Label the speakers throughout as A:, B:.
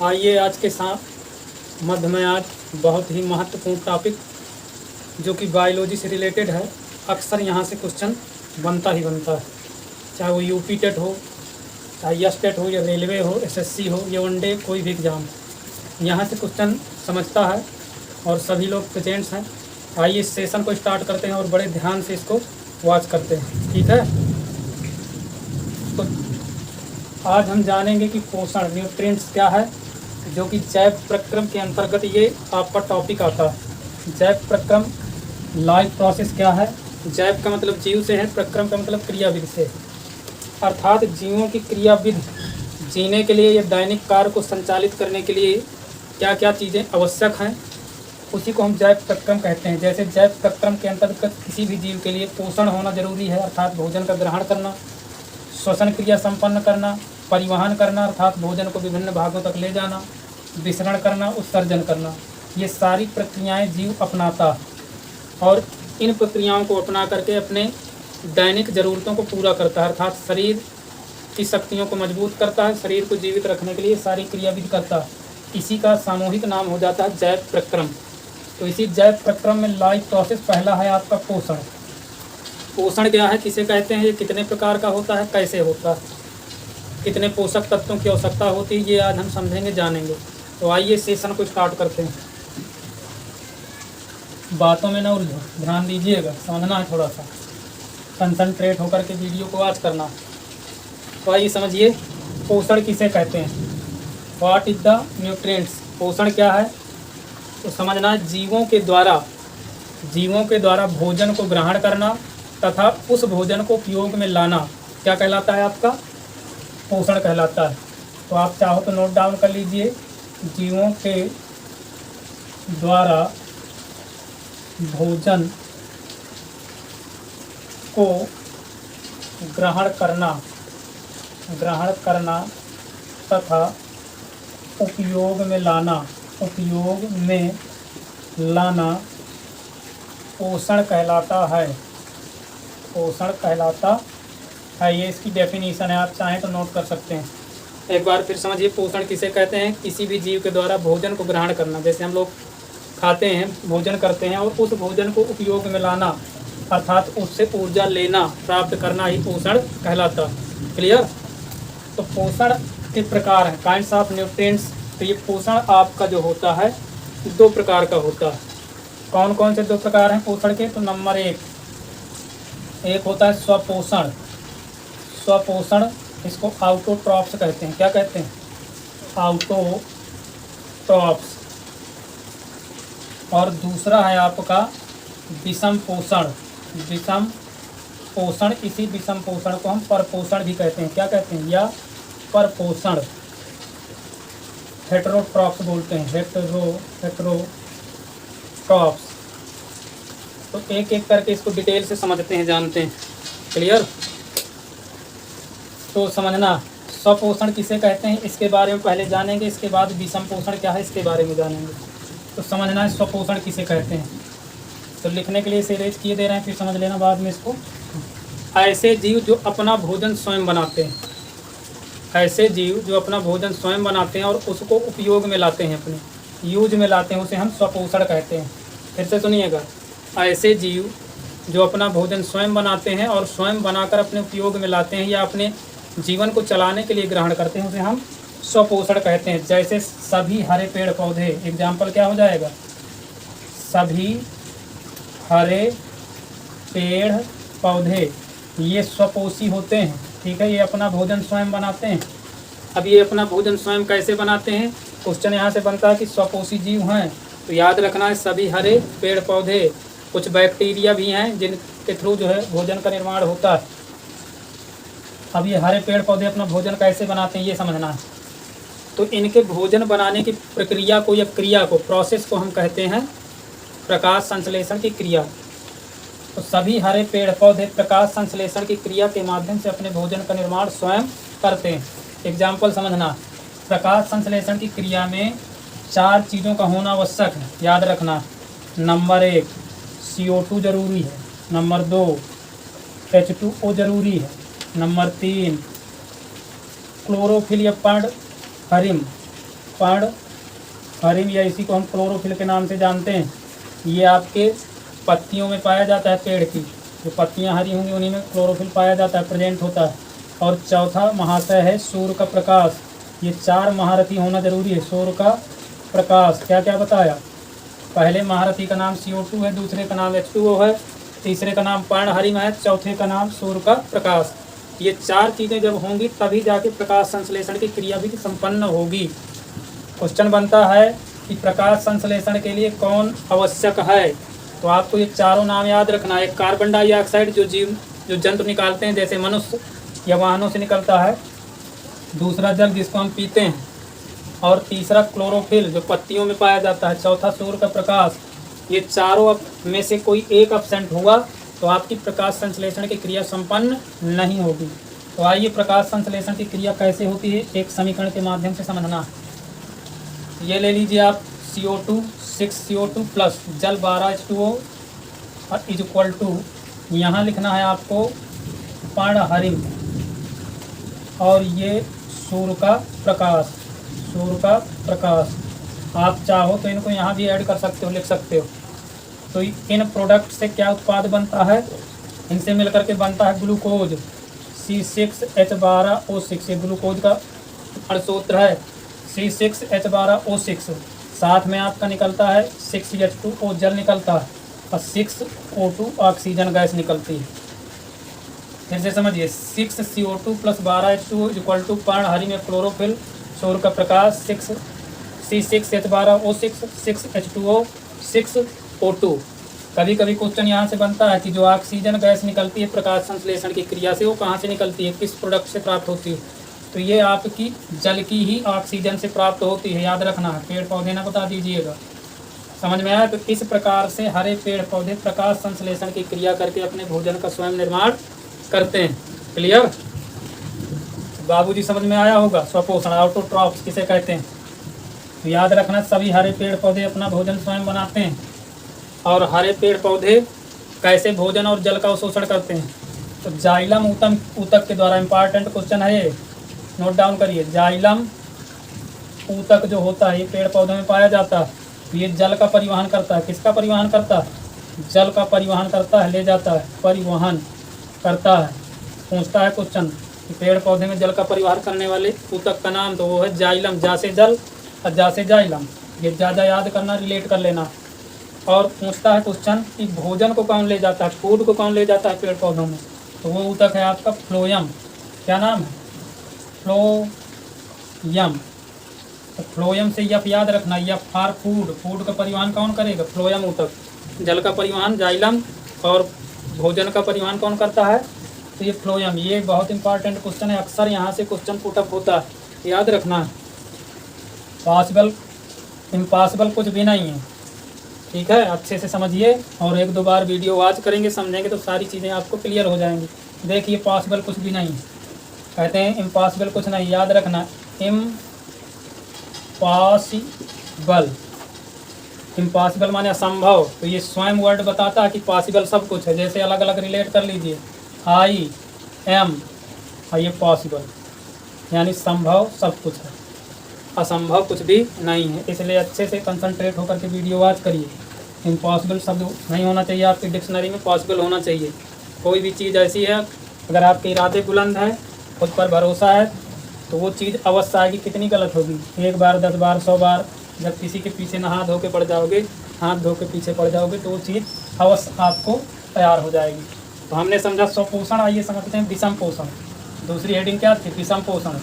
A: आइए आज के साथ मध्य में आज बहुत ही महत्वपूर्ण टॉपिक जो कि बायोलॉजी से रिलेटेड है। अक्सर यहाँ से क्वेश्चन बनता ही बनता है, चाहे वो यूपी टेट हो, चाहे एस टेट हो, या रेलवे हो, एसएससी हो, या वनडे कोई भी एग्ज़ाम हो, यहाँ से क्वेश्चन समझता है और सभी लोग प्रेजेंट्स हैं। आइए इस सेशन को स्टार्ट करते हैं और बड़े ध्यान से इसको वॉच करते हैं, ठीक है। तो आज हम जानेंगे कि पोषण न्यूट्रिएंट्स क्या है, जो कि जैव प्रक्रम के अंतर्गत ये आपका टॉपिक आता है। जैव प्रक्रम लाइफ प्रोसेस क्या है। जैव का मतलब जीव से है, प्रक्रम का मतलब क्रियाविधि से, अर्थात जीवों की क्रियाविधि जीने के लिए या दैनिक कार्य को संचालित करने के लिए क्या क्या चीज़ें आवश्यक हैं, उसी को हम जैव प्रक्रम कहते हैं। जैसे जैव प्रक्रम के अंतर्गत किसी भी जीव के लिए पोषण होना जरूरी है, अर्थात भोजन का ग्रहण करना, श्वसन क्रिया संपन्न करना, परिवहन करना अर्थात भोजन को विभिन्न भागों तक ले जाना, विसरण करना, उत्सर्जन करना, ये सारी प्रक्रियाएं जीव अपनाता और इन प्रक्रियाओं को अपना करके अपने दैनिक ज़रूरतों को पूरा करता है, अर्थात शरीर की शक्तियों को मजबूत करता है, शरीर को जीवित रखने के लिए सारी क्रियाविधि करता है। इसी का सामूहिक नाम हो जाता है जैव प्रक्रम। तो इसी जैव प्रक्रम में लाइफ प्रोसेस पहला है आपका पोषण। पोषण क्या है, किसे कहते हैं, ये कितने प्रकार का होता है, कैसे होता है, कितने पोषक तत्वों की आवश्यकता होती है, ये आज हम समझेंगे जानेंगे। तो आइए सेशन को स्टार्ट करते हैं। बातों में ना उलझो, ध्यान दीजिएगा, समझना है, थोड़ा सा कंसंट्रेट होकर के वीडियो को वॉच करना। तो आइए समझिए पोषण किसे कहते हैं। व्हाट इज द न्यूट्रिएंट्स, पोषण क्या है। तो समझना है जीवों के द्वारा भोजन को ग्रहण करना तथा उस भोजन को उपयोग में लाना क्या कहलाता है, आपका पोषण कहलाता है। तो आप चाहो तो नोट डाउन कर लीजिए, जीवों के द्वारा भोजन को ग्रहण करना तथा उपयोग में लाना पोषण कहलाता है। ये इसकी डेफिनेशन है, आप चाहें तो नोट कर सकते हैं। एक बार फिर समझिए, पोषण किसे कहते हैं, किसी भी जीव के द्वारा भोजन को ग्रहण करना, जैसे हम लोग खाते हैं, भोजन करते हैं और उस भोजन को उपयोग में लाना अर्थात उससे ऊर्जा लेना, प्राप्त करना ही पोषण कहलाता है। क्लियर। तो पोषण के प्रकार हैं, काइंड्स ऑफ न्यूट्रिएंट्स। तो ये पोषण आपका जो होता है दो प्रकार का होता है। कौन कौन से दो प्रकार हैं पोषण के। तो नंबर एक होता है स्वपोषण। इसको ऑटोट्रॉप्स कहते हैं। क्या कहते हैं, ऑटोट्रॉप्स। और दूसरा है आपका विषम पोषण। इसी विषम पोषण को हम परपोषण भी कहते हैं। क्या कहते हैं, या परपोषण। हेटेरोट्रॉप्स बोलते हैं, हेटेरोट्रॉप्स। तो एक एक करके इसको डिटेल से समझते हैं, जानते हैं। क्लियर। तो समझना स्वपोषण किसे कहते हैं, इसके बारे में पहले जानेंगे, इसके बाद विषम पोषण क्या है इसके बारे में जानेंगे। तो समझना है स्वपोषण किसे कहते हैं। तो लिखने के लिए इसे इरेज किए दे रहे हैं, फिर समझ लेना बाद में इसको। ऐसे जीव जो अपना भोजन स्वयं बनाते हैं, और उसको उपयोग में लाते हैं, अपने यूज में लाते हैं, उसे हम स्वपोषण कहते हैं। फिर से सुनिएगा, ऐसे जीव जो अपना भोजन स्वयं बनाते हैं और स्वयं बनाकर अपने उपयोग में लाते हैं या अपने जीवन को चलाने के लिए ग्रहण करते हैं, उसे हम स्वपोषण कहते हैं। जैसे सभी हरे पेड़ पौधे, एग्जाम्पल क्या हो जाएगा, सभी हरे पेड़ पौधे ये स्वपोषी होते हैं। ठीक है, ये अपना भोजन स्वयं बनाते हैं। अब ये अपना भोजन स्वयं कैसे बनाते हैं, क्वेश्चन यहाँ से बनता है कि स्वपोषी जीव हैं। तो याद रखना है, सभी हरे पेड़ पौधे, कुछ बैक्टीरिया भी हैं जिनके थ्रू जो है भोजन का निर्माण होता है। अब ये हरे पेड़ पौधे अपना भोजन कैसे बनाते हैं ये समझना है। तो इनके भोजन बनाने की प्रक्रिया को या क्रिया को, प्रोसेस को हम कहते हैं प्रकाश संश्लेषण की क्रिया। तो सभी हरे पेड़ पौधे प्रकाश संश्लेषण की क्रिया के माध्यम से अपने भोजन का निर्माण स्वयं करते हैं। एग्जाम्पल समझना, प्रकाश संश्लेषण की क्रिया में 4 चीज़ों का होना आवश्यक है, याद रखना। नंबर 1 CO2 जरूरी है, नंबर 2 H2O जरूरी है, नंबर 3 क्लोरोफिल या पर्णहरिम पर्ण हरिम, या इसी को हम क्लोरोफिल के नाम से जानते हैं। ये आपके पत्तियों में पाया जाता है, पेड़ की जो पत्तियां हरी होंगी उन्हीं में क्लोरोफिल पाया जाता है, प्रेजेंट होता है। और चौथा महाशय है सूर्य का प्रकाश। ये 4 महारथी होना जरूरी है। सूर्य का प्रकाश क्या क्या बताया? पहले महारथी का नाम CO2 है, दूसरे का नाम H2O है, तीसरे का नाम पर्णहरिम है, चौथे का नाम सूर्य का प्रकाश। ये 4 चीज़ें जब होंगी तभी जाके प्रकाश संश्लेषण की क्रिया भी संपन्न होगी। क्वेश्चन बनता है कि प्रकाश संश्लेषण के लिए कौन आवश्यक है, तो आपको ये चारों नाम याद रखना है। एक कार्बन डाइऑक्साइड जो जंतु निकालते हैं, जैसे मनुष्य या वाहनों से निकलता है, दूसरा जल जिसको हम पीते हैं, और तीसरा क्लोरोफिल जो पत्तियों में पाया जाता है, चौथा सूर्य का प्रकाश। ये चारों में से कोई एक एब्सेंट हुआ तो आपकी प्रकाश संश्लेषण की क्रिया संपन्न नहीं होगी। तो आइए प्रकाश संश्लेषण की क्रिया कैसे होती है एक समीकरण के माध्यम से समझना। ये ले लीजिए आप CO2 6CO2 प्लस जल 12 H2O और इज इक्वल टू, यहाँ लिखना है आपको पर्णहरिम, और ये सूर्य का प्रकाश। सूर्य का प्रकाश आप चाहो तो इनको यहाँ भी ऐड कर सकते हो, लिख सकते हो। तो इन प्रोडक्ट से क्या उत्पाद बनता है? इनसे मिलकर के बनता है ग्लूकोज C6H12O6। ये ग्लूकोज का अणुसूत्र है C6H12O6। साथ में आपका निकलता है 6H2O जल निकलता है, और 6O2 ऑक्सीजन गैस निकलती है। फिर से समझिए, 6CO2 plus 12 H2O equal to पर्णहरिम में क्लोरोफिल, सूर्य का प्रकाश, C6H12O6, 6H2O, 6O2। कभी कभी क्वेश्चन यहाँ से बनता है कि जो ऑक्सीजन गैस निकलती है प्रकाश संश्लेषण की क्रिया से, वो कहाँ से निकलती है, किस प्रोडक्ट से प्राप्त होती है? तो ये आपकी जल की ही ऑक्सीजन से प्राप्त होती है, याद रखना है। पेड़ पौधे ना बता दीजिएगा। समझ में आया? तो इस प्रकार से हरे पेड़ पौधे प्रकाश संश्लेषण की क्रिया करके अपने भोजन का स्वयं निर्माण करते हैं। क्लियर? बाबूजी समझ में आया होगा। स्वपोषण, ऑटोट्रॉफ्स किसे कहते हैं? तो याद रखना, सभी हरे पेड़ पौधे अपना भोजन स्वयं बनाते हैं। और हरे पेड़ पौधे कैसे भोजन और जल का अवशोषण करते हैं? तो जाइलम ऊतक के द्वारा। इंपॉर्टेंट क्वेश्चन है ये, नोट डाउन करिए। जाइलम ऊतक जो होता है ये पेड़ पौधों में पाया जाता है। तो ये जल का परिवहन करता है। किसका परिवहन करता है? जल का परिवहन करता है, ले जाता है, परिवहन करता है। पूछता है क्वेश्चन कि पेड़ पौधे में जल का परिवहन करने वाले ऊतक का नाम, तो वो है जाइलम। जा से जल और जा से जाइलम, ये ज़्यादा याद करना, रिलेट कर लेना। और पूछता है क्वेश्चन कि भोजन को कौन ले जाता है, फूड को कौन ले जाता है पेड़ पौधों में, तो वो ऊतक है आपका फ्लोयम। क्या नाम है? फ्लोयम। तो फ्लोयम से यफ याद रखना, यफ फॉर फूड। फूड का परिवहन कौन करेगा? फ्लोयम ऊतक। जल का परिवहन जाइलम, और भोजन का परिवहन कौन करता है? तो ये फ्लोयम। ये बहुत इंपॉर्टेंट क्वेश्चन है, अक्सर यहाँ से क्वेश्चन पुटअप होता है, याद रखना। पॉसिबल इम्पॉसिबल कुछ भी नहीं है, ठीक है? अच्छे से समझिए, और 1-2 बार वीडियो वॉच करेंगे, समझेंगे तो सारी चीज़ें आपको क्लियर हो जाएंगी। देखिए, पॉसिबल कुछ भी नहीं है, कहते हैं इम्पॉसिबल कुछ नहीं, याद रखना। इम्पॉसिबल, इम्पॉसिबल माने असंभव। तो ये स्वयं वर्ड बताता है कि पॉसिबल सब कुछ है। जैसे अलग अलग रिलेट कर लीजिए, आई एम, और ये पॉसिबल, यानी संभव सब कुछ है, असंभव कुछ भी नहीं है। इसलिए अच्छे से कंसंट्रेट होकर के वीडियो वॉच करिए। इम्पॉसिबल शब्द नहीं होना चाहिए आपकी डिक्शनरी में, पॉसिबल होना चाहिए। कोई भी चीज़ ऐसी है, अगर आपके इरादे बुलंद हैं, खुद पर भरोसा है, तो वो चीज़ अवश्य आएगी। कितनी गलत होगी? 1 बार, 10 बार, 100 बार जब किसी के पीछे नहा धो के पड़ जाओगे, हाथ धो के पीछे पड़ जाओगे, तो वो चीज़ अवश्य आपको तैयार हो जाएगी। तो हमने समझा स्वपोषण। आइए समझते हैं विषम पोषण। दूसरी हेडिंग क्या थी? विषम पोषण।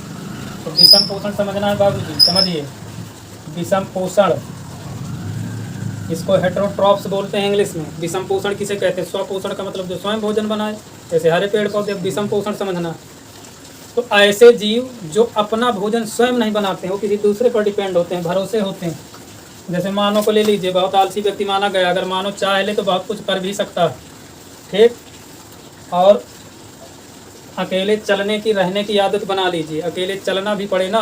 A: तो विषम पोषण समझना है बाबूजी, समझिए। विषम पोषण, इसको हेटेरोट्रॉप्स बोलते हैं इंग्लिश में। विषम पोषण किसे कहते हैं? स्वपोषण का मतलब जो स्वयं भोजन बनाए, जैसे हरे पेड़ पौधे। विषम पोषण समझना, तो ऐसे जीव जो अपना भोजन स्वयं नहीं बनाते हैं, वो किसी दूसरे पर डिपेंड होते हैं, भरोसे होते हैं। जैसे मानव को ले लीजिए, बहुत आलसी व्यक्ति माना गया, अगर मानव चाह ले तो बहुत कुछ कर भी सकता है, ठीक? और अकेले चलने की, रहने की आदत बना लीजिए, अकेले चलना भी पड़े ना,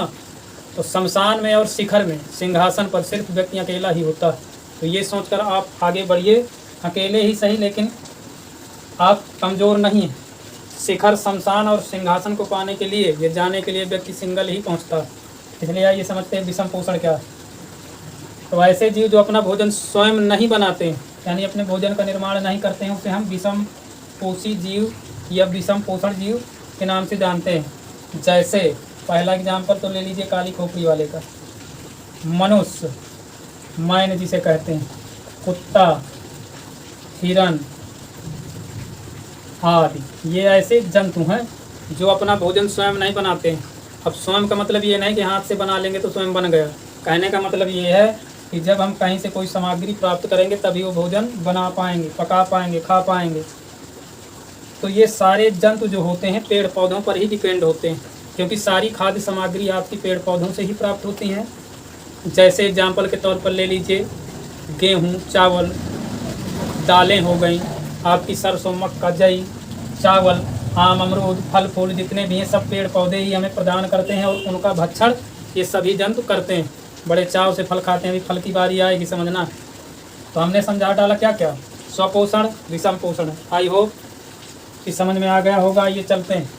A: तो शमशान में और शिखर में, सिंहासन पर सिर्फ व्यक्ति अकेला ही होता है। तो ये सोचकर आप आगे बढ़िए, अकेले ही सही, लेकिन आप कमज़ोर नहीं हैं। शिखर, शमशान और सिंहासन को पाने के लिए, ये जाने के लिए व्यक्ति सिंगल ही पहुंचता है। इसलिए आइए समझते हैं विषम पोषण क्या है। तो ऐसे जीव जो अपना भोजन स्वयं नहीं बनाते हैं, यानी अपने भोजन का निर्माण नहीं करते हैं, उसे हम विषम पोषी जीव या विषम पोषण जीव के नाम से जानते हैं। जैसे पहला एग्जाम्पल तो ले लीजिए काली खोपड़ी वाले का, मनुष्य, मैन जिसे कहते हैं, कुत्ता, हिरन आदि, ये ऐसे जंतु हैं जो अपना भोजन स्वयं नहीं बनाते हैं। अब स्वयं का मतलब ये नहीं कि हाथ से बना लेंगे तो स्वयं बन गया। कहने का मतलब ये है कि जब हम कहीं से कोई सामग्री प्राप्त करेंगे तभी वो भोजन बना पाएंगे, पका पाएंगे, खा पाएंगे। तो ये सारे जंतु जो होते हैं पेड़ पौधों पर ही डिपेंड होते हैं, क्योंकि सारी खाद्य सामग्री आपकी पेड़ पौधों से ही प्राप्त होती हैं। जैसे एग्जाम्पल के तौर पर ले लीजिए गेहूँ, चावल, दालें हो गई आपकी, सरसों, मक्का, जई, चावल, आम, अमरूद, फल फूल जितने भी हैं सब पेड़ पौधे ही हमें प्रदान करते हैं और उनका भक्षण ये सभी जंतु करते हैं। बड़े चाव से फल खाते हैं, अभी फल की बारी आएगी समझना। तो हमने समझा डाला क्या क्या, स्वपोषण, विषम पोषण। आई होप कि समझ में आ गया होगा। ये चलते हैं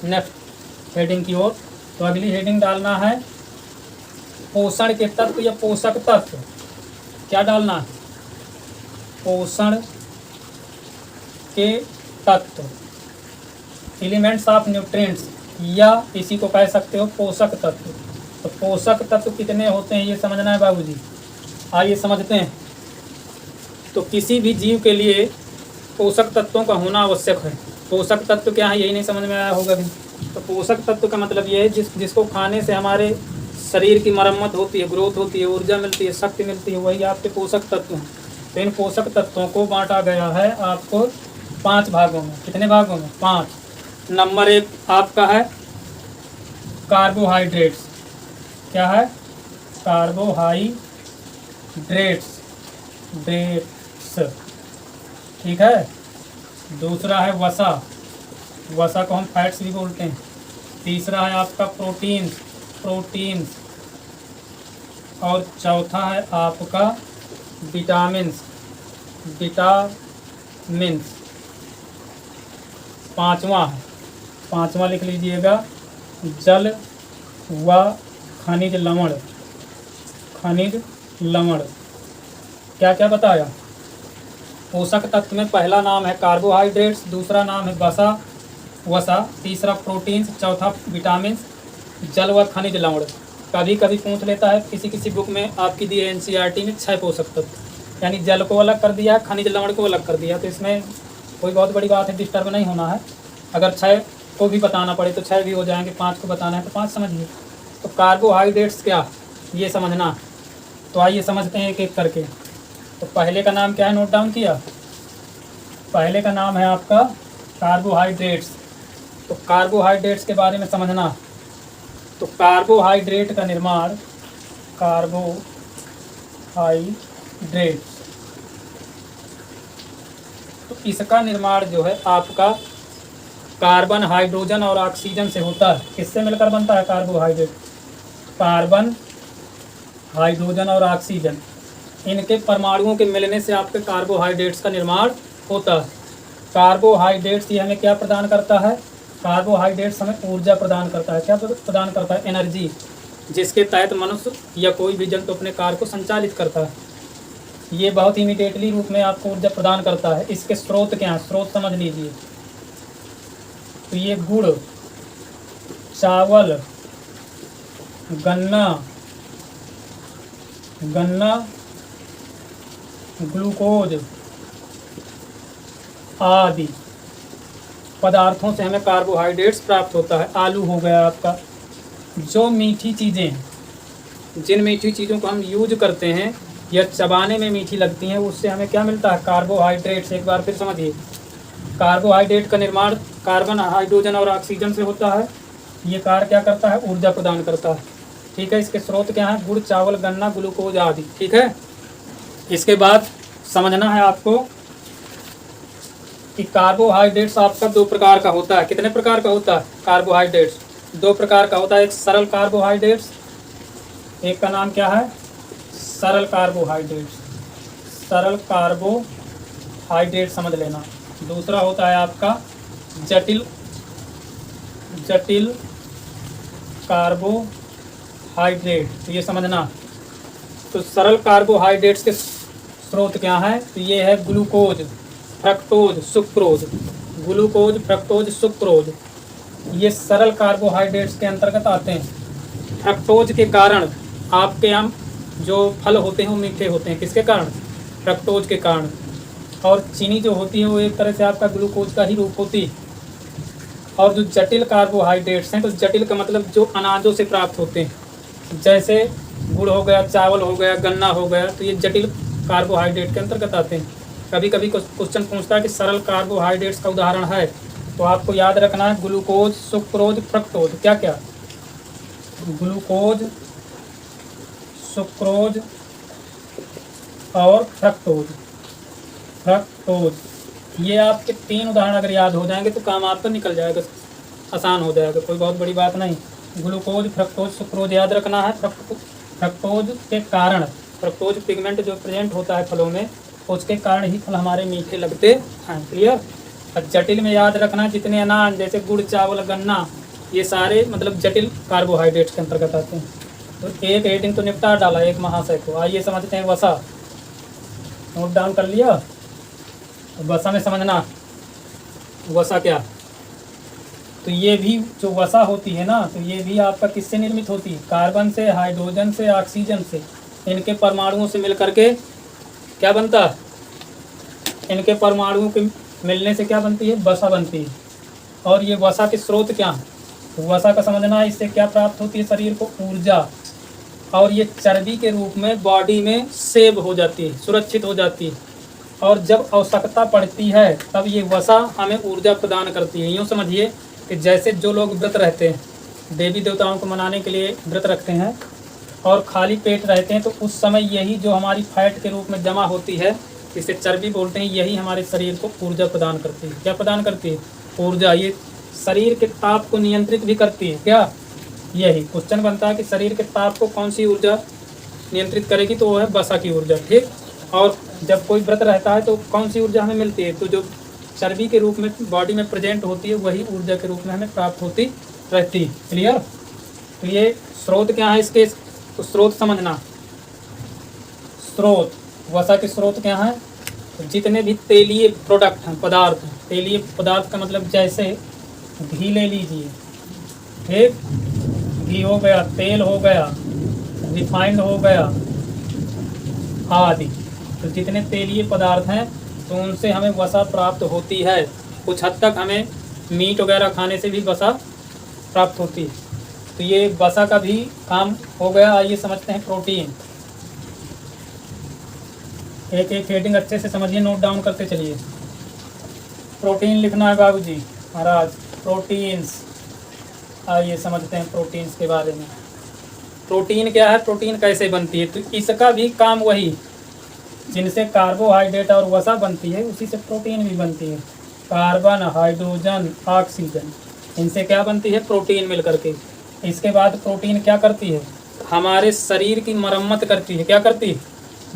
A: नेक्स्ट हेडिंग की ओर। तो अगली हेडिंग डालना है पोषण के तत्व या पोषक तत्व। क्या डालना है, पोषण के तत्व, एलिमेंट्स ऑफ न्यूट्रिएंट्स, या इसी को कह सकते हो पोषक तत्व। तो पोषक तत्व कितने होते हैं ये समझना है बाबूजी। आइए समझते हैं। तो किसी भी जीव के लिए पोषक तत्वों का होना आवश्यक है। पोषक तत्व क्या है यही नहीं समझ में आया होगा भी। तो पोषक तत्व का मतलब ये है जिसको खाने से हमारे शरीर की मरम्मत होती है, ग्रोथ होती है, ऊर्जा मिलती है, शक्ति मिलती है, वही आपके पोषक तत्व हैं। तो इन पोषक तत्वों को बांटा गया है आपको 5 भागों में। कितने भागों में, 5। नंबर 1 आपका है कार्बोहाइड्रेट्स। क्या है, कार्बोहाइड्रेट्स, ठीक है। दूसरा है वसा, वसा को हम फैट्स भी बोलते हैं। तीसरा है आपका प्रोटीन्स, और चौथा है आपका विटामिन्स। पांचवा लिख लीजिएगा जल व खनिज लवण। क्या क्या बताया, पोषक तत्व में पहला नाम है कार्बोहाइड्रेट्स, दूसरा नाम है वसा, तीसरा प्रोटीन्स, चौथा विटामिन्स, जल व खनिज लवण। कभी कभी पूछ लेता है किसी बुक में आपकी दी है एनसीईआरटी में 6 पोषक तत्व, यानी जल को अलग कर दिया, खनिज लवण को अलग कर दिया। तो इसमें कोई बहुत बड़ी बात है, डिस्टर्ब नहीं होना है। अगर 6 को भी बताना पड़े तो 6 भी हो जाएंगे, 5 को बताना है तो 5 समझिए। तो कार्बोहाइड्रेट्स क्या, ये समझना। तो आइए समझते हैं एक एक करके। तो पहले का नाम क्या है, नोट डाउन किया। पहले का नाम है आपका कार्बोहाइड्रेट्स। तो कार्बोहाइड्रेट्स के बारे में समझना। तो कार्बोहाइड्रेट का निर्माण, कार्बोहाइड्रेट्स, तो इसका निर्माण जो है आपका कार्बन, हाइड्रोजन और ऑक्सीजन से होता है। किससे मिलकर बनता है कार्बोहाइड्रेट, कार्बन, हाइड्रोजन और ऑक्सीजन, इनके परमाणुओं के मिलने से आपके कार्बोहाइड्रेट्स का निर्माण होता है। कार्बोहाइड्रेट्स ये हमें क्या प्रदान करता है, कार्बोहाइड्रेट्स हमें ऊर्जा प्रदान करता है। क्या प्रदान करता है, एनर्जी, जिसके तहत मनुष्य या कोई भी जंतु अपने कार्य को संचालित करता है। ये बहुत इमीडिएटली रूप में आपको ऊर्जा प्रदान करता है। इसके स्रोत क्या हैं, स्रोत समझ लीजिए। तो ये गुड़, चावल, गन्ना, ग्लूकोज आदि पदार्थों से हमें कार्बोहाइड्रेट्स प्राप्त होता है। आलू हो गया आपका। जो मीठी चीज़ें हैं, जिन मीठी चीज़ों को हम यूज करते हैं या चबाने में मीठी लगती हैं, उससे हमें क्या मिलता है, कार्बोहाइड्रेट्स। एक बार फिर समझिए, कार्बोहाइड्रेट का निर्माण कार्बन, हाइड्रोजन और ऑक्सीजन से होता है। ये कार्य क्या करता है, ऊर्जा प्रदान करता है। ठीक है, इसके स्रोत क्या हैं, गुड़, चावल, गन्ना, ग्लूकोज आदि। ठीक है, इसके बाद समझना है आपको कि कार्बोहाइड्रेट्स आपका 2 प्रकार का होता है। कितने प्रकार का होता है, कार्बोहाइड्रेट्स 2 प्रकार का होता है। एक सरल कार्बोहाइड्रेट्स, एक का नाम क्या है, सरल कार्बोहाइड्रेट्स। सरल कार्बोहाइड्रेट समझ लेना। दूसरा होता है आपका जटिल कार्बोहाइड्रेट्स। कार्बोहाइड्रेट, तो ये समझना। तो सरल कार्बोहाइड्रेट्स के स्रोत क्या हैं? तो ये है glucose, fructose, sucrose. Glucose, fructose, sucrose ये सरल कार्बोहाइड्रेट्स के अंतर्गत आते हैं। फ्रक्टोज के कारण आपके यहाँ जो फल होते हैं वो मीठे होते हैं, किसके कारण? फ्रक्टोज के कारण। और चीनी जो होती है वो एक तरह से आपका ग्लूकोज का ही रूप होती है। और जो जटिल कार्बोहाइड्रेट्स हैं, तो जटिल का मतलब जो अनाजों से प्राप्त होते हैं, जैसे गुड़ हो गया, चावल हो गया, गन्ना हो गया, तो ये जटिल कार्बोहाइड्रेट के अंतर्गत आते हैं। कभी कभी क्वेश्चन पूछता है कि सरल कार्बोहाइड्रेट्स का उदाहरण है, तो आपको याद रखना है ग्लूकोज, सुक्रोज, फ्रक्टोज। क्या क्या? ग्लूकोज, सुक्रोज और फ्रक्टोज। ये आपके 3 उदाहरण अगर याद हो जाएंगे तो काम आपका निकल जाएगा, आसान हो जाएगा, कोई बहुत बड़ी बात नहीं। ग्लूकोज, फ्रक्टोज, सुक्रोज याद रखना है। फ्रक्टोज के कारण, फ्रक्टोज पिगमेंट जो प्रेजेंट होता है फलों में, उसके कारण ही फल हमारे मीठे लगते हैं। क्लियर? और जटिल में याद रखना जितने अनाज जैसे गुड़, चावल, गन्ना, ये सारे मतलब जटिल कार्बोहाइड्रेट्स के अंतर्गत आते हैं। तो एक हेडिंग तो निपटा डाला एक महाशय को। आइए समझते हैं वसा। नोट डाउन कर लिया? वसा में समझना वसा क्या। तो ये भी जो वसा होती है ना, तो ये भी आपका किससे निर्मित होती है? कार्बन से, हाइड्रोजन से, ऑक्सीजन से। इनके परमाणुओं से मिल करके क्या बनता है? इनके परमाणुओं के मिलने से क्या बनती है? वसा बनती है। और ये वसा के स्रोत क्या है? तो वसा का समझना है, इससे क्या प्राप्त होती है शरीर को? ऊर्जा। और ये चर्बी के रूप में बॉडी में सेव हो जाती है, सुरक्षित हो जाती है। और जब आवश्यकता पड़ती है तब ये वसा हमें ऊर्जा प्रदान करती है। यूँ समझिए कि जैसे जो लोग व्रत रहते हैं, देवी देवताओं को मनाने के लिए व्रत रखते हैं और खाली पेट रहते हैं, तो उस समय यही जो हमारी फैट के रूप में जमा होती है, इसे चर्बी बोलते हैं, यही हमारे शरीर को ऊर्जा प्रदान करती है। क्या प्रदान करती है? ऊर्जा। ये शरीर के ताप को नियंत्रित भी करती है। क्या? यही क्वेश्चन बनता है कि शरीर के ताप को कौन सी ऊर्जा नियंत्रित करेगी? तो वो है वसा की ऊर्जा। ठीक। और जब कोई व्रत रहता है तो कौन सी ऊर्जा हमें मिलती है? तो जो चर्बी के रूप में बॉडी में प्रेजेंट होती है, वही ऊर्जा के रूप में हमें प्राप्त होती रहती है। क्लियर? तो ये स्रोत क्या है इसके? तो स्रोत समझना। स्रोत, वसा के स्रोत क्या है? तो जितने भी तेलीय प्रोडक्ट हैं, पदार्थ हैं, तेलीय पदार्थ का मतलब जैसे घी ले लीजिए, ठीक, घी हो गया, तेल हो गया, रिफाइंड हो गया आदि। तो जितने तेलीय पदार्थ हैं तो उनसे हमें वसा प्राप्त होती है। कुछ हद तक हमें मीट वगैरह खाने से भी वसा प्राप्त होती है। तो ये वसा का भी काम हो गया। आइए समझते हैं प्रोटीन। एक एक हेडिंग अच्छे से समझिए, नोट डाउन करते चलिए। प्रोटीन लिखना है बाबूजी महाराज। प्रोटीन्स, आइए समझते हैं प्रोटीन्स के बारे में। प्रोटीन क्या है? प्रोटीन कैसे बनती है? तो इसका भी काम वही, जिनसे कार्बोहाइड्रेट और वसा बनती है, उसी से प्रोटीन भी बनती है। कार्बन, हाइड्रोजन, ऑक्सीजन, इनसे क्या बनती है? प्रोटीन मिल करके। इसके बाद प्रोटीन क्या करती है? हमारे शरीर की मरम्मत करती है। क्या करती है?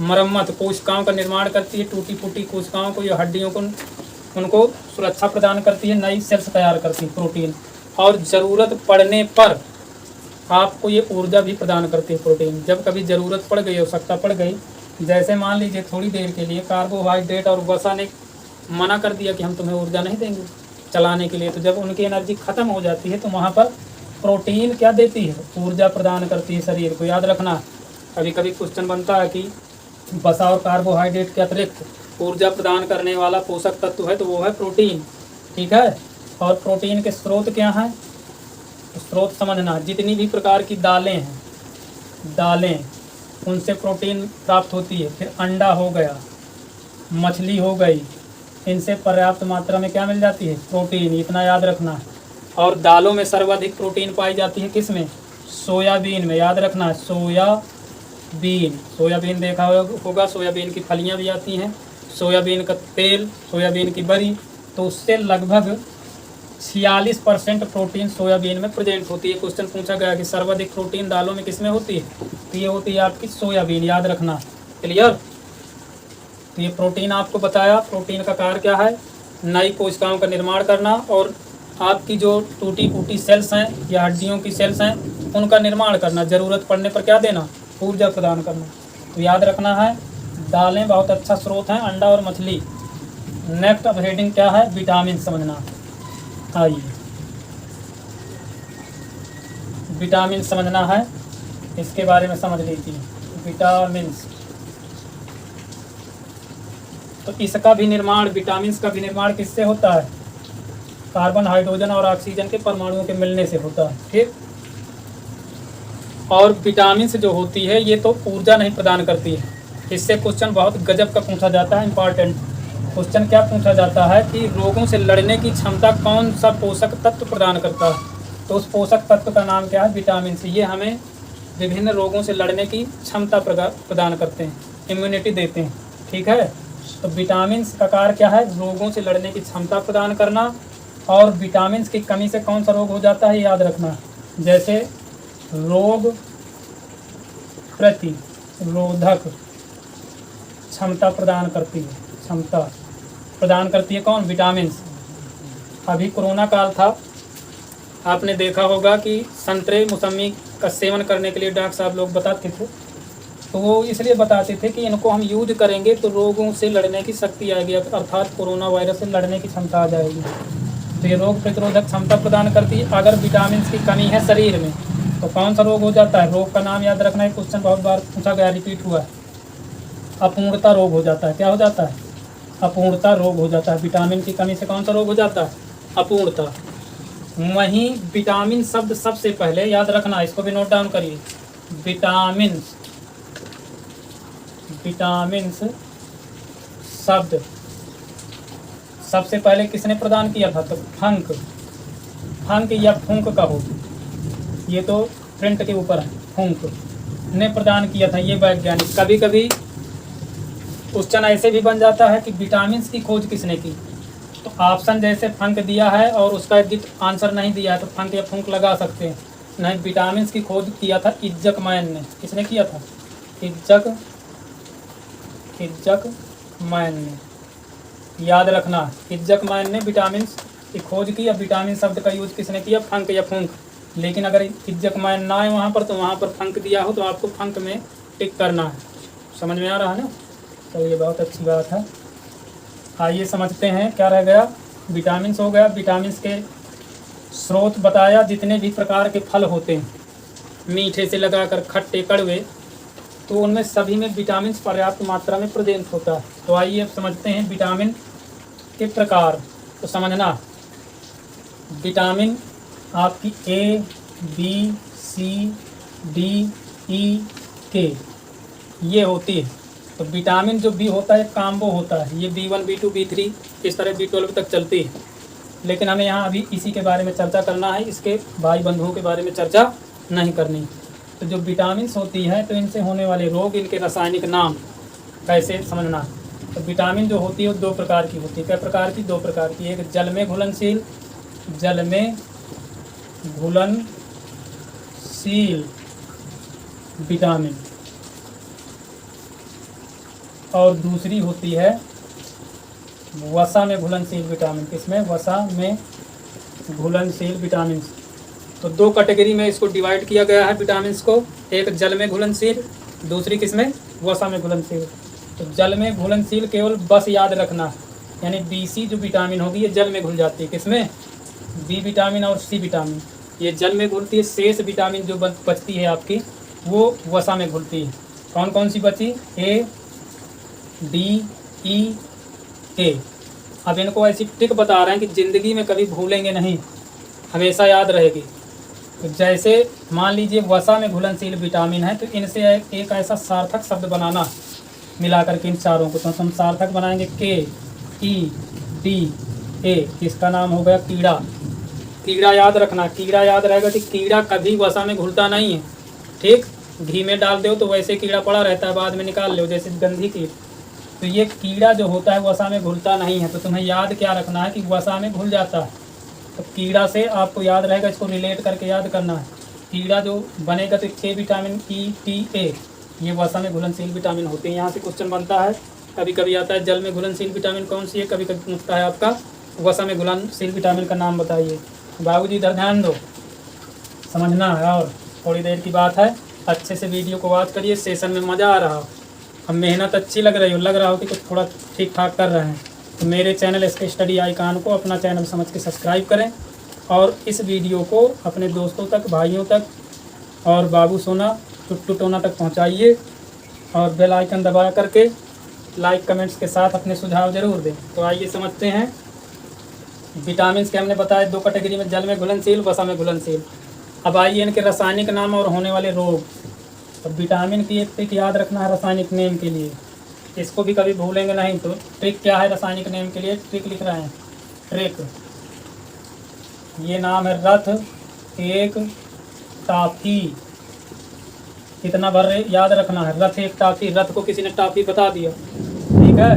A: मरम्मत, कोशिकाओं का निर्माण करती है। टूटी फूटी कोशिकाओं को या हड्डियों को, उनको सुरक्षा प्रदान करती है, नई सेल्स तैयार करती है प्रोटीन। और ज़रूरत पड़ने पर आपको ये ऊर्जा भी प्रदान करती है प्रोटीन। जब कभी ज़रूरत पड़ गई, आवश्यकता पड़ गई, जैसे मान लीजिए थोड़ी देर के लिए कार्बोहाइड्रेट और वसा ने मना कर दिया कि हम तुम्हें ऊर्जा नहीं देंगे चलाने के लिए, तो जब उनकी एनर्जी ख़त्म हो जाती है तो वहाँ पर प्रोटीन क्या देती है? ऊर्जा प्रदान करती है शरीर को। याद रखना, कभी कभी क्वेश्चन बनता है कि वसा और कार्बोहाइड्रेट के अतिरिक्त ऊर्जा प्रदान करने वाला पोषक तत्व है, तो वो है प्रोटीन। ठीक है। और प्रोटीन के स्रोत क्या हैं? स्रोत समझना, जितनी भी प्रकार की दालें हैं, दालें, उनसे प्रोटीन प्राप्त होती है। फिर अंडा हो गया, मछली हो गई, इनसे पर्याप्त मात्रा में क्या मिल जाती है? प्रोटीन। इतना याद रखना। और दालों में सर्वाधिक प्रोटीन पाई जाती है किस में? सोयाबीन में। याद रखना, सोयाबीन। सोयाबीन देखा होगा, सोयाबीन की फलियां भी आती हैं, सोयाबीन का तेल, सोयाबीन की बरी, तो उससे लगभग 46% प्रोटीन सोयाबीन में प्रेजेंट होती है। क्वेश्चन पूछा गया कि सर्वाधिक प्रोटीन दालों में किसमें होती है? तो ये होती है आपकी सोयाबीन। याद रखना। क्लियर? तो ये प्रोटीन आपको बताया। प्रोटीन का कार्य क्या है? नई कोशिकाओं का निर्माण करना, और आपकी जो टूटी फूटी सेल्स हैं या हड्डियों की सेल्स हैं उनका निर्माण करना, ज़रूरत पड़ने पर क्या देना, ऊर्जा प्रदान करना। तो याद रखना है, दालें बहुत अच्छा स्रोत हैं, अंडा और मछली। नेक्स्ट अब हेडिंग क्या है, विटामिन समझना। आइए विटामिन समझना है, इसके बारे में समझ लीजिए। विटामिन्स, तो इसका भी निर्माण, विटामिन्स का भी निर्माण किससे होता है, कार्बन, हाइड्रोजन और ऑक्सीजन के परमाणुओं के मिलने से होता है। ठीक, और विटामिन्स जो होती है ये तो ऊर्जा नहीं प्रदान करती है। इससे क्वेश्चन बहुत गजब का पूछा जाता है, इंपॉर्टेंट क्वेश्चन क्या पूछा जाता है कि रोगों से लड़ने की क्षमता कौन सा पोषक तत्व प्रदान करता है। तो उस पोषक तत्व का नाम क्या है, विटामिन सी। ये हमें विभिन्न रोगों से लड़ने की क्षमता प्रदान करते हैं, इम्यूनिटी देते हैं। ठीक है, तो विटामिन का कार्य क्या है, रोगों से लड़ने की क्षमता प्रदान करना। और विटामिन की कमी से कौन सा रोग हो जाता है, याद रखना। जैसे रोग प्रतिरोधक क्षमता प्रदान करती है, क्षमता प्रदान करती है कौन, विटामिन। अभी कोरोना काल था, आपने देखा होगा कि संतरे मौसमी का सेवन करने के लिए डॉक्टर साहब लोग बताते थे। तो वो इसलिए बताते थे कि इनको हम यूज करेंगे तो रोगों से लड़ने की शक्ति आएगी, अर्थात कोरोना वायरस से लड़ने की क्षमता आ जाएगी। तो ये रोग प्रतिरोधक क्षमता प्रदान करती है। अगर विटामिन की कमी है शरीर में तो कौन सा रोग हो जाता है, रोग का नाम याद रखना है, क्वेश्चन बहुत बार पूछा गया, रिपीट हुआ है। अपूर्णता रोग हो जाता है। क्या हो जाता है, अपूर्णता रोग हो जाता है। विटामिन की कमी से कौन सा रोग हो जाता है, अपूर्णता। वहीं विटामिन शब्द सबसे पहले याद रखना, इसको भी नोट डाउन करिए। विटामिन शब्द सबसे पहले किसने प्रदान किया था, तो फंक या फुंक का हो, ये तो प्रिंट के ऊपर है, फुंक ने प्रदान किया था ये वैज्ञानिक। कभी कभी क्वेश्चन ऐसे भी बन जाता है कि विटामिन की खोज किसने की, तो ऑप्शन जैसे फंक दिया है और उसका यदि आंसर नहीं दिया है तो फंक या फुंक लगा सकते हैं। नहीं, विटामिन की खोज किया था इज़्ज़क मैन ने। किसने किया था, इज़्ज़क मैन ने। याद रखना, इज़्ज़क मैन ने विटामिन की खोज की। अब विटामिन शब्द का यूज किसने किया, फंक या फुंक। लेकिन अगर इज़्ज़क मैन ना है वहाँ पर तो वहाँ पर फंक दिया हो तो आपको फंक में टिक करना है। समझ में आ रहा है ना, तो ये बहुत अच्छी बात है। आइए समझते हैं क्या रह गया, विटामिन हो गया। विटामिन के स्रोत बताया, जितने भी प्रकार के फल होते हैं, मीठे से लगाकर खट्टे कड़वे, तो उनमें सभी में विटामिन पर्याप्त मात्रा में प्रेजेंट होता है। तो आइए अब समझते हैं विटामिन के प्रकार। तो समझना, विटामिन आपकी A, B, C, D, E, K ये होती है। तो विटामिन जो B होता है काम्बो होता है, ये B1, B2, B3 इस तरह B12 तक चलती है। लेकिन हमें यहाँ अभी इसी के बारे में चर्चा करना है, इसके भाई बंधुओं के बारे में चर्चा नहीं करनी। तो जो विटामिन होती है तो इनसे होने वाले रोग, इनके रासायनिक नाम कैसे समझना। तो विटामिन जो होती है वो दो प्रकार की होती है। क्या प्रकार की, दो प्रकार की। एक जल में घुलनशील विटामिन, और दूसरी होती है वसा में घुलनशील विटामिन। किसमें, वसा में घुलनशील विटामिन। तो दो कैटेगरी में इसको डिवाइड किया गया है विटामिन को, एक जल में घुलनशील, दूसरी किसमें, वसा में घुलनशील। तो जल में घुलनशील केवल बस याद रखना, यानी BC जो विटामिन होगी ये जल में घुल जाती है। किसमें, B विटामिन और C विटामिन ये जल में घुलती है। शेष विटामिन जो बचती है आपकी वो वसा में घुलती है। कौन कौन सी बची, A, D, E, K। अब इनको ऐसी टिक बता रहे हैं कि ज़िंदगी में कभी भूलेंगे नहीं, हमेशा याद रहेगी। तो जैसे मान लीजिए वसा में घुलनशील विटामिन है, तो इनसे एक ऐसा सार्थक शब्द बनाना मिलाकर के इन चारों को, तो हम सार्थक बनाएंगे KEDA। इसका नाम हो गया कीड़ा। कीड़ा याद रखना, कीड़ा याद रहेगा कि कीड़ा कभी वसा में घुलता नहीं है। ठीक, घी में डाल दो तो वैसे कीड़ा पड़ा रहता है, बाद में निकाल लो, जैसे गंधी कीट। तो ये कीड़ा जो होता है वसा में घुलता नहीं है। तो तुम्हें याद क्या रखना है कि वसा में घुल जाता है। तो कीड़ा से आपको याद रहेगा, इसको रिलेट करके याद करना है। कीड़ा जो बनेगा तो K विटामिन, ETA ये वसा में घुलनशील विटामिन होते हैं। यहाँ से क्वेश्चन बनता है, कभी कभी आता है जल में घुलनशील विटामिन कौन सी है, कभी कभी पूछता है आपका वसा में घुलनशील विटामिन का नाम बताइए। बाबूजी इधर ध्यान दो, समझना है। और थोड़ी देर की बात है, अच्छे से वीडियो को वॉच करिए। सेशन में मज़ा आ रहा हो, अब मेहनत अच्छी लग रहा हो कि कुछ थोड़ा ठीक ठाक कर रहे हैं, तो मेरे चैनल SK स्टडी आइकॉन को अपना चैनल समझ के सब्सक्राइब करें और इस वीडियो को अपने दोस्तों तक, भाइयों तक और बाबू सोना, टुट्टू टोना तक पहुंचाइए और बेल आइकन दबा करके लाइक कमेंट्स के साथ अपने सुझाव जरूर दें। तो आइए समझते हैं। विटामिन के हमने बताया 2 कैटेगरी में, जल में घुलनशील, वसा में घुलनशील। अब आइए इनके रासायनिक नाम और होने वाले रोग। अब विटामिन की एक ट्रिक याद रखना है रासायनिक नेम के लिए, इसको भी कभी भूलेंगे नहीं। तो ट्रिक क्या है रासायनिक नेम के लिए? ट्रिक लिख रहे हैं, ट्रिक। ये नाम है रथ एक टाफी। कितना भर याद रखना है, रथ एक टाफी। रथ को किसी ने टाफी बता दिया, ठीक है,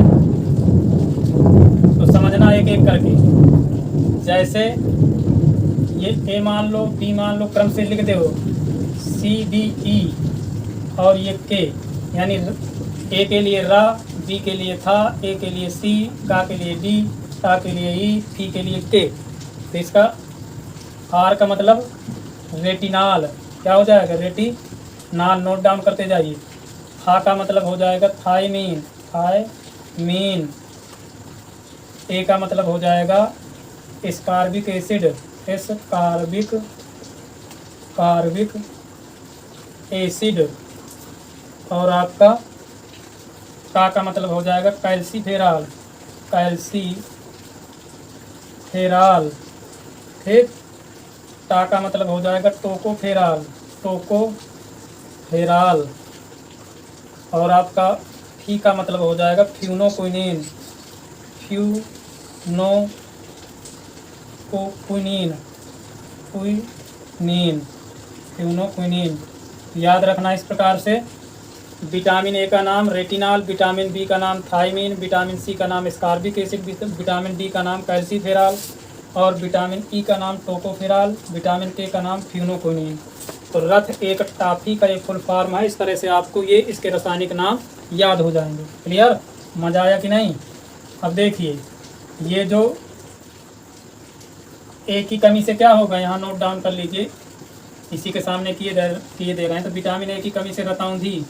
A: तो समझना एक एक करके। जैसे ये ए मान लो, बी मान लो, क्रम से लिख दे हो, CDE और ये के, यानी ए के लिए रा, बी के लिए था, ए के लिए सी, का के लिए डी, टा के लिए ई, टी के लिए के। तो इसका आर का मतलब रेटिनाल, क्या हो जाएगा? रेटिनाल। नोट डाउन करते जाइए। था का मतलब हो जाएगा थायमीन, थायमीन। ए का मतलब हो जाएगा एस्कार्बिक एसिड, एस्कार्बिक एसिड। और आपका का मतलब हो जाएगा कैल्सीफेराल, कैल्सीफेराल, ठीक। टा का मतलब हो जाएगा टोकोफेराल, टोकोफेराल। और आपका फी का मतलब हो जाएगा फ्यूनोक्विनिन, फ्यूनोक्विनिन। याद रखना इस प्रकार से। विटामिन ए का नाम रेटिनाल, विटामिन बी का नाम थायमीन, विटामिन सी का नाम एस्कार्बिक एसिड, विटामिन डी का नाम कैल्सीफेराल और विटामिन ई का नाम टोकोफेराल, विटामिन के का नाम फ्यूनोक्विनिन। तो रथ एक टाफी का एक फुल फॉर्म है। इस तरह से आपको ये इसके रासायनिक नाम याद हो जाएंगे। क्लियर? मजा आया कि नहीं? अब देखिए, ये जो ए की कमी से क्या होगा, यहाँ नोट डाउन कर लीजिए, इसी के सामने किए दे रहे हैं। तो विटामिन ए की कमी से रतौंधी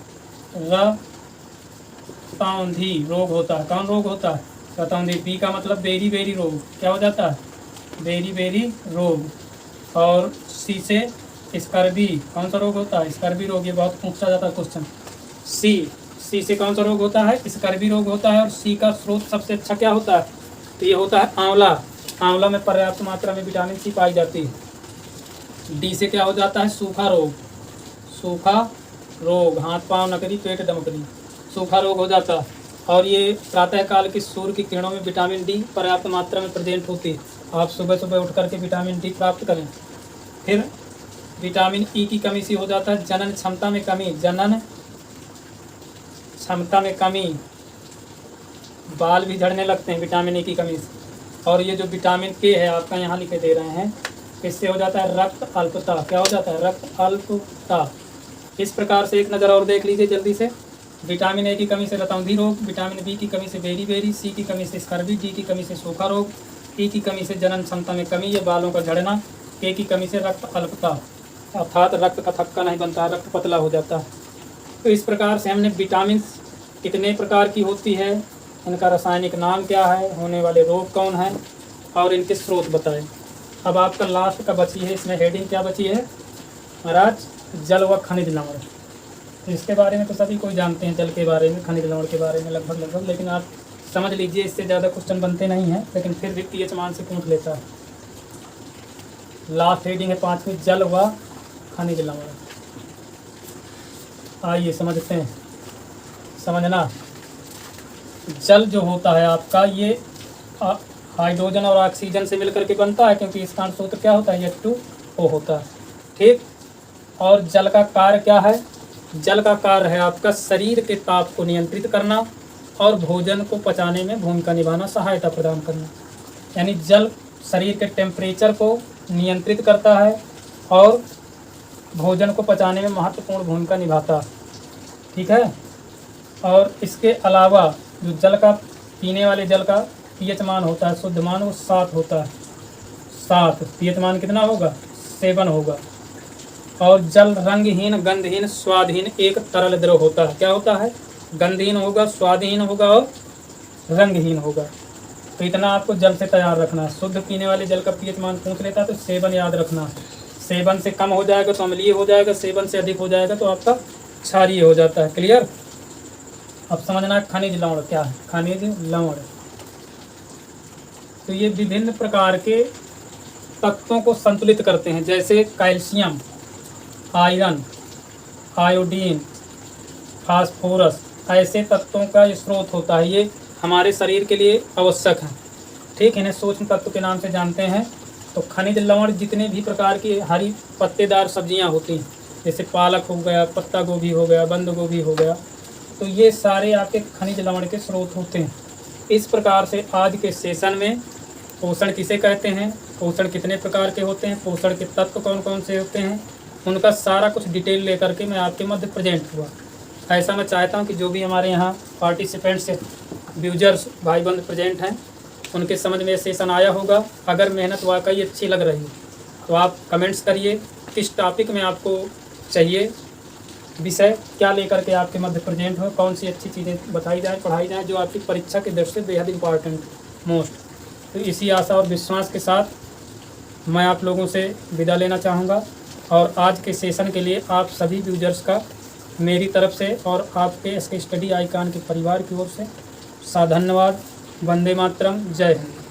A: रोग होता है। कौन रोग होता है? रतौंधी। बी का मतलब बेरी बेरी रोग, क्या हो जाता है? बेरी बेरी रोग। और सी से स्कर्वी, कौन सा रोग होता है? स्कर्वी रोग। ये बहुत पूछा जाता है क्वेश्चन। सी से कौन सा रोग होता है? स्कर्वी रोग होता है। और सी का स्रोत सबसे अच्छा क्या होता है? तो ये होता है आंवला। आंवला में पर्याप्त मात्रा में विटामिन सी पाई जाती है। डी से क्या हो जाता है? सूखा रोग, हाथ पांव नकरी, पेट दमकरी, सूखा रोग हो जाता है। और ये प्रातःकाल की सूर्य की किरणों में विटामिन डी पर्याप्त मात्रा में प्रेजेंट होती है। आप सुबह सुबह उठ करके विटामिन डी प्राप्त करें। फिर विटामिन ई की कमी से हो जाता है जनन क्षमता में कमी, बाल भी झड़ने लगते हैं विटामिन ई की कमी से। और ये जो विटामिन के है आपका यहाँ लिखे दे रहे हैं, इससे हो जाता है रक्त अल्पता। क्या हो जाता है? रक्त अल्पता। इस प्रकार से एक नज़र और देख लीजिए जल्दी से। विटामिन ए की कमी से रतौंधी रोग, विटामिन बी की कमी से बेरी बेरी, सी की कमी से स्कर्वी, डी की कमी से सूखा रोग, ई की कमी से जनन क्षमता में कमी, ये बालों का झड़ना, के की कमी से रक्त अल्पता, अर्थात रक्त का थक्का नहीं बनता, रक्त पतला हो जाता है। तो इस प्रकार से हमने विटामिन कितने प्रकार की होती है, इनका रासायनिक नाम क्या है, होने वाले रोग कौन हैं और इनके स्रोत बताएं। अब आपका लास्ट का बची है, इसमें हेडिंग क्या बची है महाराज? जल व खनिज लवण। तो इसके बारे में तो सभी कोई जानते हैं, जल के बारे में, खनिज लवण के बारे में लगभग, लेकिन आप समझ लीजिए इससे ज़्यादा क्वेश्चन बनते नहीं हैं, लेकिन फिर भी पीएच मान से पूछ लेता है। लास्ट हेडिंग है 5वीं, जल व खनिज लवण। आइए समझते हैं। समझना, जल जो होता है आपका ये हाइड्रोजन और ऑक्सीजन से मिलकर के बनता है, क्योंकि इसका सूत्र क्या होता है? H2O होता है, ठीक। और जल का कार्य क्या है? जल का कार्य है आपका शरीर के ताप को नियंत्रित करना और भोजन को पचाने में भूमिका निभाना, सहायता प्रदान करना। यानी जल शरीर के टेम्परेचर को नियंत्रित करता है और भोजन को पचाने में महत्वपूर्ण भूमिका निभाता है, ठीक है। और इसके अलावा जो जल का, पीने वाले जल का पीएच मान होता है, शुद्ध मान, वो 7 होता है। 7 पीएच मान कितना होगा? 7 होगा। और जल रंगहीन, गंधहीन, स्वादहीन एक तरल द्रव होता है। क्या होता है? गंधहीन होगा, स्वादहीन होगा और रंगहीन होगा। तो इतना आपको जल से तैयार रखना है। शुद्ध पीने वाले जल का पीएच मान पूछ लेता है तो सेवन याद रखना है। सेवन से कम हो जाएगा तो अम्लीय हो जाएगा, सेवन से अधिक हो जाएगा तो आपका क्षारीय हो जाता है। क्लियर? अब समझना है खनिज लवण क्या है। खनिज लवण तो ये विभिन्न प्रकार के तत्वों को संतुलित करते हैं, जैसे कैल्शियम, आयरन, आयोडीन, फास्फोरस, ऐसे तत्वों का स्रोत होता है। ये हमारे शरीर के लिए आवश्यक है। ठीक है, इन्हें सूक्ष्म तत्व के नाम से जानते हैं। तो खनिज लवण जितने भी प्रकार की हरी पत्तेदार सब्जियां होती हैं, जैसे पालक हो गया, पत्ता गोभी हो गया, बंद गोभी हो गया, तो ये सारे आपके खनिज लवण के स्रोत होते हैं। इस प्रकार से आज के सेशन में पोषण किसे कहते हैं, पोषण कितने प्रकार के होते हैं, पोषण के तत्व कौन कौन से होते हैं, उनका सारा कुछ डिटेल लेकर के मैं आपके मध्य प्रेजेंट हुआ। ऐसा मैं चाहता हूं कि जो भी हमारे यहाँ पार्टिसिपेंट्स व्यूजर्स भाई बंद प्रेजेंट हैं, उनके समझ में सेशन आया होगा। अगर मेहनत वाकई अच्छी लग रही है तो आप कमेंट्स करिए किस टॉपिक में आपको चाहिए, विषय क्या लेकर के आपके मध्य प्रेजेंट हो, कौन सी अच्छी चीज़ें बताई जाए, पढ़ाई जाए, जो आपकी परीक्षा की दृष्टि से बेहद इंपॉर्टेंट मोस्ट। तो इसी आशा और विश्वास के साथ मैं आप लोगों से विदा लेना चाहूँगा और आज के सेशन के लिए आप सभी यूजर्स का मेरी तरफ से और आपके SK स्टडी आइकॉन के परिवार की ओर से धन्यवाद। वंदे मातरम, जय हिंद।